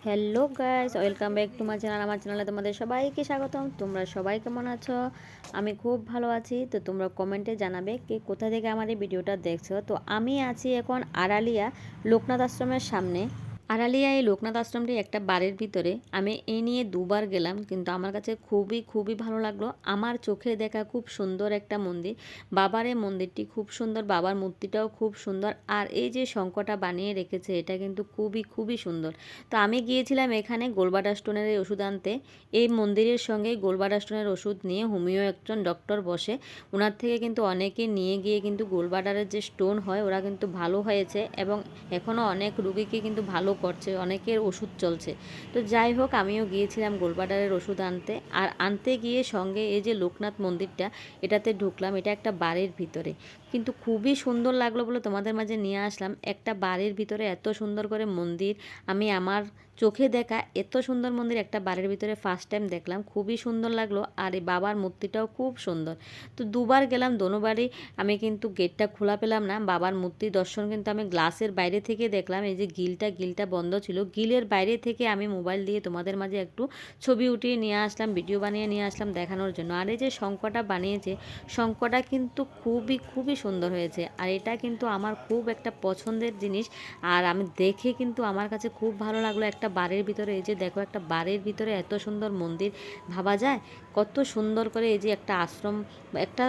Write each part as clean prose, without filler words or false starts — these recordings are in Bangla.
Hello guys, welcome back to my channel. আমার চ্যানেলে তোমাদের সবাইকে স্বাগতম। তোমরা সবাই কেমন আছো? আমি খুব ভালো আছি। তো তোমরা কমেন্টে জানাবে কে কোথা থেকে আমার এই ভিডিওটা দেখছো। তো আমি আছি এখন আড়ালিয়া লোকনাথ আশ্রমের সামনে। আড়ালিয়া এই লোকনাথ আশ্রমটি একটা বাড়ির ভিতরে। আমি এই নিয়ে দুবার গেলাম, কিন্তু আমার কাছে খুবই খুবই ভালো লাগলো। আমার চোখে দেখা খুব সুন্দর একটা মন্দির। বাবার এই মন্দিরটি খুব সুন্দর, বাবার মূর্তিটাও খুব সুন্দর। আর এই যে শঙ্খটা বানিয়ে রেখেছে এটা কিন্তু খুবই খুবই সুন্দর। তো আমি গিয়েছিলাম এখানে গোলবাটা স্টোনের এই ওষুধ আনতে। এই মন্দিরের সঙ্গে গোলবাটা স্টোনের ওষুধ নিয়ে হোমিও একজন ডক্টর বসে, ওনার থেকে কিন্তু অনেকে নিয়ে গিয়ে কিন্তু গোলবাটারের যে স্টোন হয় ওরা কিন্তু ভালো হয়েছে, এবং এখনও অনেক রুগীকে কিন্তু ভালো করছে, অনেকের ওষুধ চলছে। তো যাই হোক, আমিও গিয়েছিলাম গোলবাটারের ওষুধ আনতে। আর আনতে গিয়ে সঙ্গে এই যে লোকনাথ মন্দিরটা, এটাতে ঢুকলাম। এটা একটা বাড়ির ভিতরে, কিন্তু খুবই সুন্দর লাগলো বলে তোমাদের মাঝে নিয়ে আসলাম। একটা বাড়ির ভিতরে এত সুন্দর করে মন্দির আমি আমার চোখে দেখা এত সুন্দর মন্দির একটা বাড়ির ভিতরে ফার্স্ট টাইম দেখলাম। খুবই সুন্দর লাগলো। আর এই বাবার মূর্তিটাও খুব সুন্দর। তো দুবার গেলাম, দোনোবারই আমি কিন্তু গেটটা খোলা পেলাম না। বাবার মূর্তি দর্শন কিন্তু আমি গ্লাসের বাইরে থেকে দেখলাম। এই যে গিলটা বন্ধ ছিল, গিলের বাইরে থেকে আমি মোবাইল দিয়ে তোমাদের মাঝে একটু ছবি উঠিয়ে নিয়ে আসলাম, ভিডিও বানিয়ে নিয়ে আসলাম দেখানোর জন্য। আর এই যে শঙ্খটা বানিয়েছে, শঙ্খটা কিন্তু খুবই খুবই সুন্দর হয়েছে। আর এটা কিন্তু আমার খুব একটা পছন্দের জিনিস। আর আমি দেখে কিন্তু আমার কাছে খুব ভালো লাগলো। একটা বাড়ির ভিতরে, এই যে দেখো, একটা বাড়ির ভিতরে এত সুন্দর মন্দির ভাবা যায়? কত সুন্দর করে এই যে একটা আশ্রম, একটা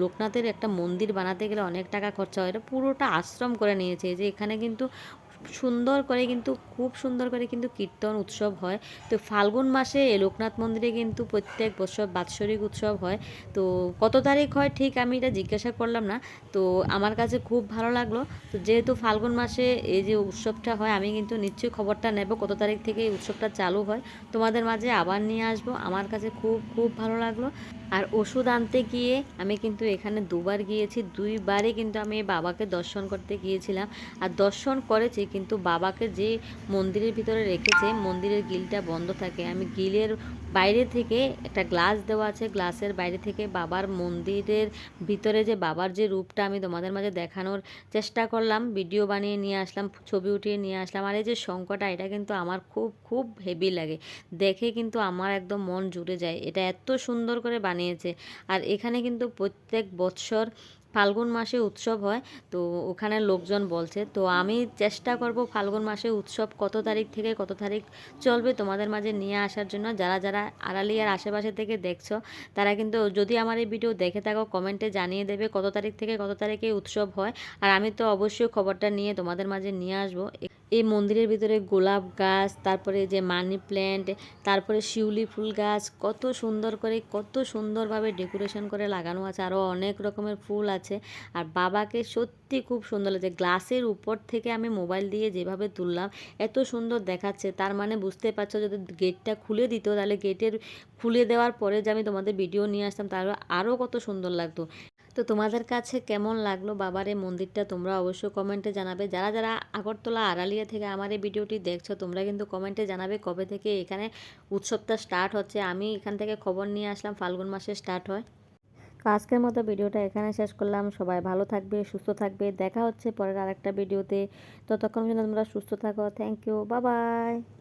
লোকনাথের একটা মন্দির বানাতে গেলে অনেক টাকা খরচা হয়, এটা পুরোটা আশ্রম করে নিয়েছে। এই যে এখানে কিন্তু সুন্দর করে, কিন্তু খুব সুন্দর করে কিন্তু কীর্তন উৎসব হয়। তো ফাল্গুন মাসে এই লোকনাথ মন্দিরে কিন্তু প্রত্যেক বছর বাৎসরিক উৎসব হয়। তো কত তারিখ হয় ঠিক আমি এটা জিজ্ঞাসা করলাম না। তো আমার কাছে খুব ভালো লাগলো। তো যেহেতু ফাল্গুন মাসে এই যে উৎসবটা হয়, আমি কিন্তু নিশ্চয়ই খবরটা নেব কত তারিখ থেকে এই উৎসবটা চালু হয়, তোমাদের মাঝে আবার নিয়ে আসবো। আমার কাছে খুব খুব ভালো লাগলো। আর ওষুধ আনতে গিয়ে আমি কিন্তু এখানে দুবার গিয়েছি, দুইবারই কিন্তু আমি বাবাকে দর্শন করতে গিয়েছিলাম। আর দর্শন করেছি, কিন্তু বাবাকে যে মন্দিরের ভিতরে রেখেছে, মন্দিরের গিলটা বন্ধ থাকে। আমি গিলের বাইরে থেকে, একটা গ্লাস দেওয়া আছে, গ্লাসের বাইরে থেকে বাবার মন্দিরের ভিতরে যে বাবার যে রূপটা আমি তোমাদের মাঝে দেখানোর চেষ্টা করলাম, ভিডিও বানিয়ে নিয়ে আসলাম, ছবি উঠিয়ে নিয়ে আসলাম। আর এই যে শঙ্খটা, এটা কিন্তু আমার খুব খুব হেভি লাগে দেখে, কিন্তু আমার একদম মন জুড়ে যায়। এটা এত সুন্দর করে বানিয়েছে। আর এখানে কিন্তু প্রত্যেক বৎসর ফাল্গুন মাসে উৎসব হয়। তো ওখানে লোকজন বলছে, তো আমি চেষ্টা করব ফাল্গুন মাসে উৎসব কত তারিখ থেকে কত তারিখ চলবে তোমাদের মাঝে নিয়ে আসার জন্য। যারা যারা আড়ালিয়ার আশেপাশে থেকে দেখছো, তারা কিন্তু যদি আমার এই ভিডিও দেখে থাকো কমেন্টে জানিয়ে দেবে কত তারিখ থেকে কত তারিখে উৎসব হয়। আর আমি তো অবশ্যই খবরটা নিয়ে তোমাদের মাঝে নিয়ে আসবো। এই মন্দিরের ভিতরে গোলাপ গাছ, তারপরে যে মানি প্ল্যান্ট, তারপরে শিউলি ফুল গাছ, কত সুন্দর করে, কত সুন্দরভাবে ডেকোরেশন করে লাগানো আছে। আরও অনেক রকমের ফুল আছে। আর বাবাকে সত্যি খুব সুন্দর লাগছে। গ্লাসের উপর থেকে আমি মোবাইল দিয়ে যেভাবে তুললাম, এত সুন্দর দেখাচ্ছে। তার মানে বুঝতে পারছো, যদি গেটটা খুলে দিত, তাহলে গেটের খুলে দেওয়ার পরে যে আমি তোমাদের ভিডিও নিয়ে আসতাম, তাহলে আরও কত সুন্দর লাগতো। তো তোমাদের কাছে কেমন লাগলো বাবার এই মন্দিরটা, তোমরা অবশ্যই কমেন্টে জানাবে। যারা যারা আগরতলা আড়ালিয়া থেকে আমার এই ভিডিওটি দেখছো, তোমরা কিন্তু কমেন্টে জানাবে কবে থেকে এখানে উৎসবটা স্টার্ট হচ্ছে। আমি এখান থেকে খবর নিয়ে আসলাম ফাল্গুন মাসে স্টার্ট হয়। তো আজকের মতো ভিডিওটা এখানে শেষ করলাম। সবাই ভালো থাকবে, সুস্থ থাকবে। দেখা হচ্ছে পরের আরেকটা ভিডিওতে। ততক্ষণ পর্যন্ত তোমরা সুস্থ থাকো। Thank you, bye by.